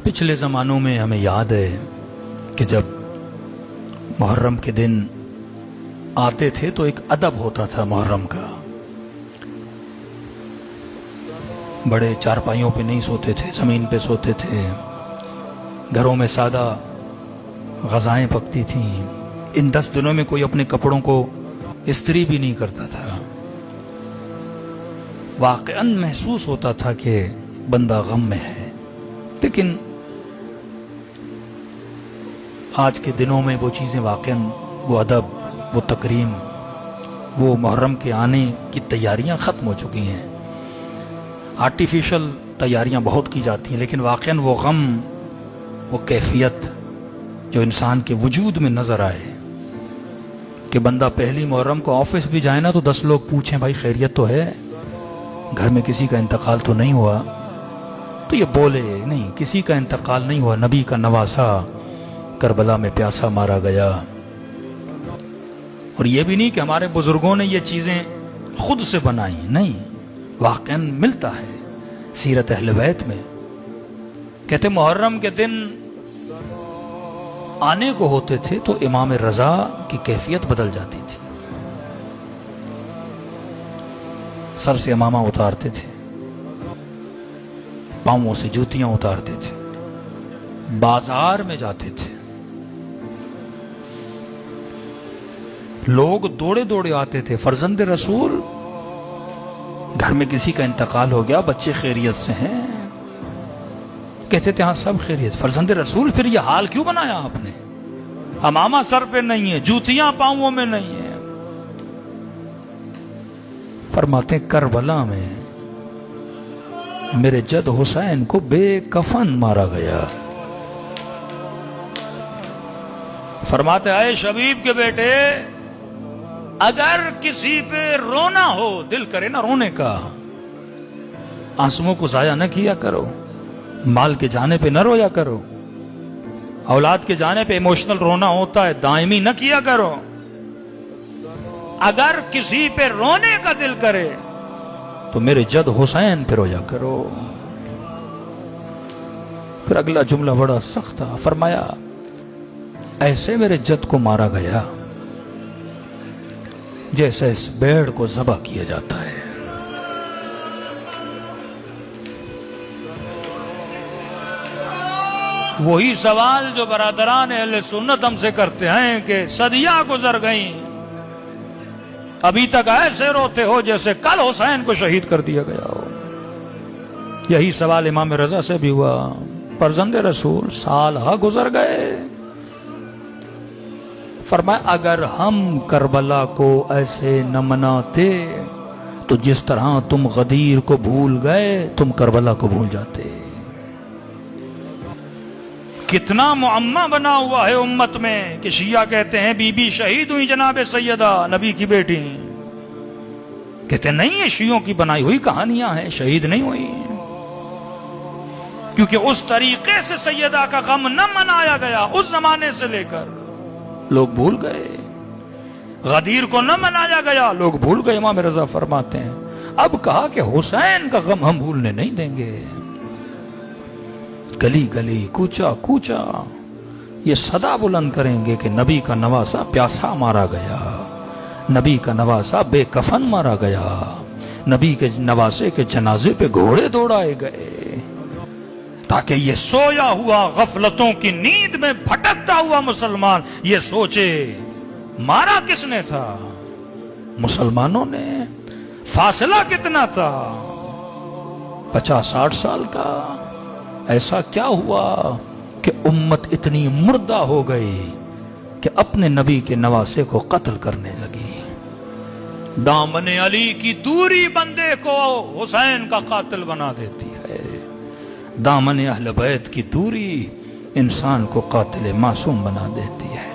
پچھلے زمانوں میں ہمیں یاد ہے کہ جب محرم کے دن آتے تھے تو ایک ادب ہوتا تھا محرم کا. بڑے چارپائیوں پہ نہیں سوتے تھے، زمین پہ سوتے تھے. گھروں میں سادہ غذائیں پکتی تھیں. ان 10 دنوں میں کوئی اپنے کپڑوں کو استری بھی نہیں کرتا تھا. واقعاً محسوس ہوتا تھا کہ بندہ غم میں ہے. لیکن آج کے دنوں میں وہ چیزیں واقعاً، وہ ادب، وہ تکریم، وہ محرم کے آنے کی تیاریاں ختم ہو چکی ہیں. آرٹیفیشل تیاریاں بہت کی جاتی ہیں، لیکن واقعاً وہ غم، وہ کیفیت جو انسان کے وجود میں نظر آئے کہ بندہ پہلی محرم کو آفس بھی جائے نا تو 10 لوگ پوچھیں بھائی خیریت تو ہے، گھر میں کسی کا انتقال تو نہیں ہوا؟ تو یہ بولے نہیں، کسی کا انتقال نہیں ہوا، نبی کا نواسا کربلا میں پیاسا مارا گیا. اور یہ بھی نہیں کہ ہمارے بزرگوں نے یہ چیزیں خود سے بنائی، نہیں، واقعاً ملتا ہے سیرت اہل بیت میں. کہتے محرم کے دن آنے کو ہوتے تھے تو امام رضا کی کیفیت بدل جاتی تھی. سر سے امامہ اتارتے تھے، پاؤں سے جوتیاں اتارتے تھے، بازار میں جاتے تھے. لوگ دوڑے دوڑے آتے تھے، فرزند رسول، گھر میں کسی کا انتقال ہو گیا، بچے خیریت سے ہیں؟ کہتے تھے ہاں سب خیریت. فرزند رسول پھر یہ حال کیوں بنایا آپ نے؟ امامہ سر پہ نہیں ہے، جوتیاں پاؤں میں نہیں ہیں. فرماتے ہیں کربلا میں میرے جد حسین کو بے کفن مارا گیا. فرماتے اے شبیب کے بیٹے، اگر کسی پہ رونا ہو، دل کرے نا رونے کا، آنسوؤں کو ضائع نہ کیا کرو. مال کے جانے پہ نہ رویا کرو، اولاد کے جانے پہ ایموشنل رونا ہوتا ہے، دائمی نہ کیا کرو. اگر کسی پہ رونے کا دل کرے تو میرے جد حسین پہ رویا کرو. پھر اگلا جملہ بڑا سخت تھا، فرمایا ایسے میرے جد کو مارا گیا جیسے اس بیڑ کو ذبح کیا جاتا ہے. وہی سوال جو برادران اہل سنت ہم سے کرتے ہیں کہ صدیاں گزر گئیں، ابھی تک ایسے روتے ہو جیسے کل حسین کو شہید کر دیا گیا ہو. یہی سوال امام رضا سے بھی ہوا. فرزند رسول سال ہا گزر گئے. فرمایا اگر ہم کربلا کو ایسے نہ مناتے تو جس طرح تم غدیر کو بھول گئے تم کربلا کو بھول جاتے. کتنا معمہ بنا ہوا ہے امت میں کہ شیعہ کہتے ہیں بی بی شہید ہوئی جناب سیدہ، نبی کی بیٹی. کہتے ہیں نہیں، یہ شیعوں کی بنائی ہوئی کہانیاں ہیں، شہید نہیں ہوئی. کیونکہ اس طریقے سے سیدہ کا غم نہ منایا گیا اس زمانے سے لے کر، لوگ بھول گئے. غدیر کو نہ منایا گیا، لوگ بھول گئے. امام رضا فرماتے ہیں اب کہا کہ حسین کا غم ہم بھولنے نہیں دیں گے. گلی گلی، کوچا کوچا یہ صدا بلند کریں گے کہ نبی کا نواسا پیاسا مارا گیا، نبی کا نواسا بے کفن مارا گیا، نبی کے نواسے کے جنازے پہ گھوڑے دوڑائے گئے، تاکہ یہ سویا ہوا غفلتوں کی نیند میں بھٹکتا ہوا مسلمان یہ سوچے مارا کس نے تھا؟ مسلمانوں نے. فاصلہ کتنا تھا؟ 50-60 سال کا. ایسا کیا ہوا کہ امت اتنی مردہ ہو گئی کہ اپنے نبی کے نواسے کو قتل کرنے لگی؟ دامن علی کی دوری بندے کو حسین کا قاتل بنا دیتی ہے. دامن اہل بیت کی دوری انسان کو قاتل معصوم بنا دیتی ہے.